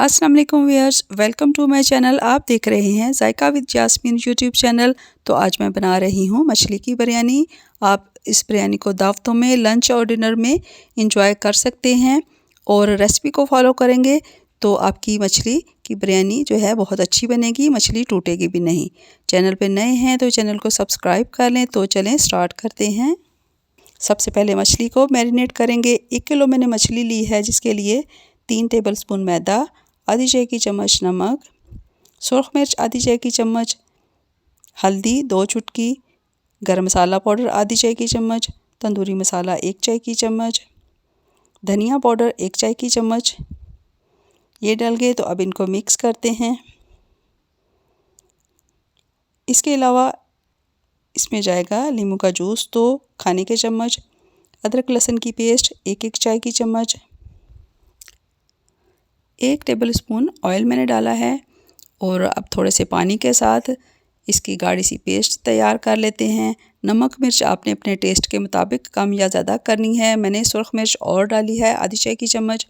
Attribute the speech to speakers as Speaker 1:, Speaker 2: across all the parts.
Speaker 1: अस्सलाम वालेकुम viewers, welcome to my channel. आप देख रहे हैं Zaika with Jasmine YouTube channel. तो आज मैं बना रही हूँ मछली की बिरयानी। आप इस बिरयानी को दावतों में, लंच और डिनर में इंजॉय कर सकते हैं और रेसिपी को फॉलो करेंगे तो आपकी मछली की बिरयानी जो है बहुत अच्छी बनेगी, मछली टूटेगी भी नहीं। चैनल पे नए हैं तो चैनल को सब्सक्राइब कर लें। तो चलें स्टार्ट करते हैं। सबसे पहले मछली को मैरिनेट करेंगे। 1 किलो मैंने मछली ली है, जिसके लिए 3 टेबलस्पून मैदा, आधी चाय की चम्मच नमक, सुरख मिर्च आधी चाय की चम्मच, हल्दी 2 चुटकी, गरम मसाला पाउडर आधी चाय की चम्मच, तंदूरी मसाला 1 चाय की चम्मच, धनिया पाउडर 1 चाय की चम्मच। ये डल गए तो अब इनको मिक्स करते हैं। इसके अलावा इसमें जाएगा नींबू का जूस 2 खाने के चम्मच, अदरक लहसुन की पेस्ट 1 चाय की चम्मच, 1 टेबलस्पून ऑयल मैंने डाला है और अब थोड़े से पानी के साथ इसकी गाढ़ी सी पेस्ट तैयार कर लेते हैं। नमक मिर्च आपने अपने टेस्ट के मुताबिक कम या ज़्यादा करनी है। मैंने सुरख मिर्च और डाली है आधी चाय की चम्मच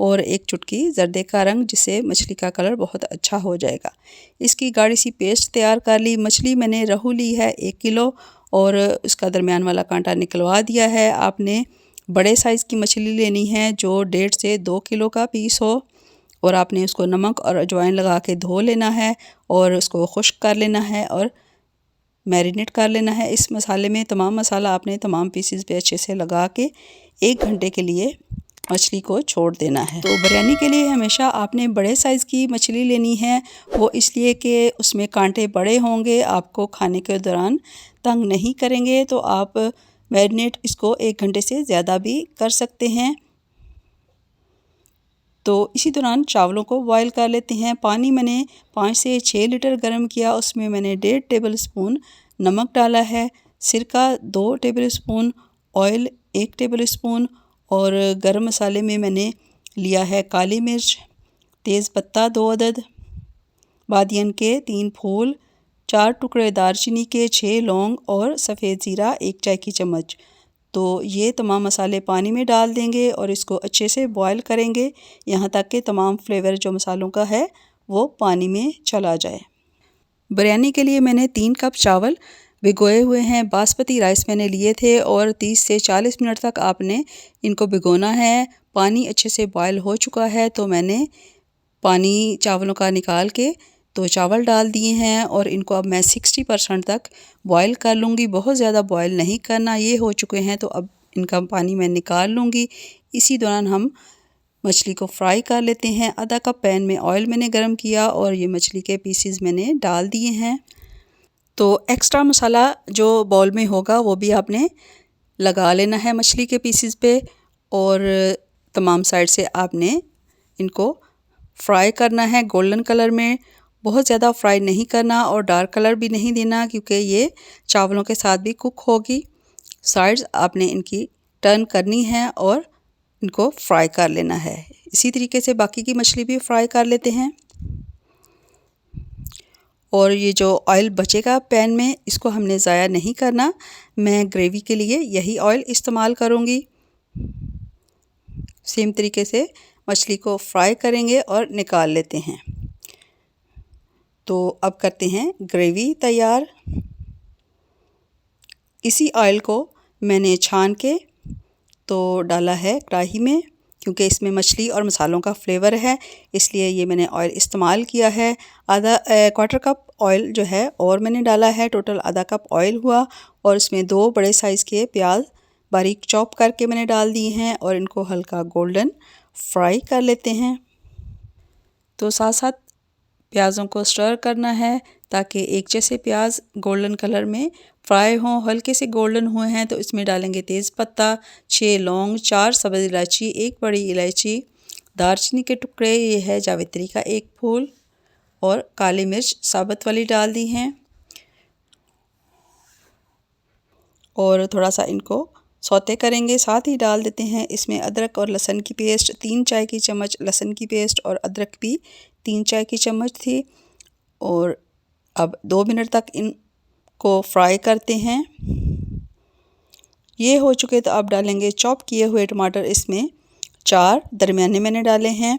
Speaker 1: और 1 चुटकी जर्दे का रंग, जिससे मछली का कलर बहुत अच्छा हो जाएगा। इसकी गाढ़ी सी पेस्ट तैयार कर ली। मछली मैंने रोहू ली है 1 किलो और उसका दरमियान वाला कांटा निकलवा दिया है। आपने बड़े साइज़ की मछली लेनी है जो 1.5 से 2 किलो का पीस हो और आपने उसको नमक और अजवाइन लगा के धो लेना है और उसको खुश्क कर लेना है और मैरिनेट कर लेना है इस मसाले में। तमाम मसाला आपने तमाम पीसेस पे अच्छे से लगा के 1 घंटे के लिए मछली को छोड़ देना है। तो बिरयानी के लिए हमेशा आपने बड़े साइज़ की मछली लेनी है, वो इसलिए कि उसमें कांटे बड़े होंगे, आपको खाने के दौरान तंग नहीं करेंगे। तो आप मैरिनेट इसको 1 घंटे से ज़्यादा भी कर सकते हैं। तो इसी दौरान चावलों को बॉईल कर लेते हैं। पानी मैंने 5 से 6 लीटर गर्म किया, उसमें मैंने 1.5 टेबलस्पून नमक डाला है, सिरका 2 टेबलस्पून, ऑयल 1 टेबलस्पून और गरम मसाले में मैंने लिया है काली मिर्च, तेज़ पत्ता 2 अदद, बादियन के 3 फूल, 4 टुकड़े दालचीनी के, 6 लौंग और सफ़ेद ज़ीरा 1 चाय की चम्मच। तो ये तमाम मसाले पानी में डाल देंगे और इसको अच्छे से बॉईल करेंगे यहाँ तक कि तमाम फ्लेवर जो मसालों का है वो पानी में चला जाए। बिरयानी के लिए मैंने 3 कप चावल भिगोए हुए हैं। बासमती राइस मैंने लिए थे और 30 से 40 मिनट तक आपने इनको भिगोना है। पानी अच्छे से बॉयल हो चुका है तो मैंने पानी चावलों का निकाल के तो चावल डाल दिए हैं और इनको अब मैं 60% तक बॉईल कर लूँगी। बहुत ज़्यादा बॉईल नहीं करना। ये हो चुके हैं तो अब इनका पानी मैं निकाल लूँगी। इसी दौरान हम मछली को फ्राई कर लेते हैं। आधा कप पैन में ऑयल मैंने गरम किया और ये मछली के पीसेस मैंने डाल दिए हैं। तो एक्स्ट्रा मसाला जो बाउल में होगा वो भी आपने लगा लेना है मछली के पीसेस पे और तमाम साइड से आपने इनको फ्राई करना है गोल्डन कलर में। बहुत ज़्यादा फ्राई नहीं करना और डार्क कलर भी नहीं देना, क्योंकि ये चावलों के साथ भी कुक होगी। साइड्स आपने इनकी टर्न करनी है और इनको फ्राई कर लेना है। इसी तरीके से बाकी की मछली भी फ्राई कर लेते हैं। और ये जो ऑयल बचेगा पैन में, इसको हमने ज़ाया नहीं करना। मैं ग्रेवी के लिए यही ऑयल इस्तेमाल करूँगी। सेम तरीके से मछली को फ्राई करेंगे और निकाल लेते हैं। तो अब करते हैं ग्रेवी तैयार। इसी ऑयल को मैंने छान के तो डाला है कढ़ाई में, क्योंकि इसमें मछली और मसालों का फ्लेवर है, इसलिए ये मैंने ऑयल इस्तेमाल किया है। क्वार्टर कप ऑयल जो है और मैंने डाला है। टोटल आधा कप ऑयल हुआ और इसमें 2 बड़े साइज़ के प्याज बारीक चॉप करके मैंने डाल दिए हैं और इनको हल्का गोल्डन फ्राई कर लेते हैं। तो साथ साथ प्याज़ों को स्टर करना है ताकि एक जैसे प्याज गोल्डन कलर में फ्राई हों। हल्के से गोल्डन हुए हैं तो इसमें डालेंगे तेज़ पत्ता, 6 लौंग, 4 सब्ज़ इलायची, 1 बड़ी इलायची, दालचीनी के टुकड़े, ये है जावित्री का 1 फूल और काली मिर्च साबुत वाली डाल दी हैं। और थोड़ा सा इनको सौते करेंगे। साथ ही डाल देते हैं इसमें अदरक और लहसुन की पेस्ट, 3 चाय की चम्मच लहसुन की पेस्ट और अदरक भी 3 चाय की चम्मच थी। और अब 2 मिनट तक इनको फ्राई करते हैं। ये हो चुके तो अब डालेंगे चॉप किए हुए टमाटर। इसमें 4 दरमियाने मैंने डाले हैं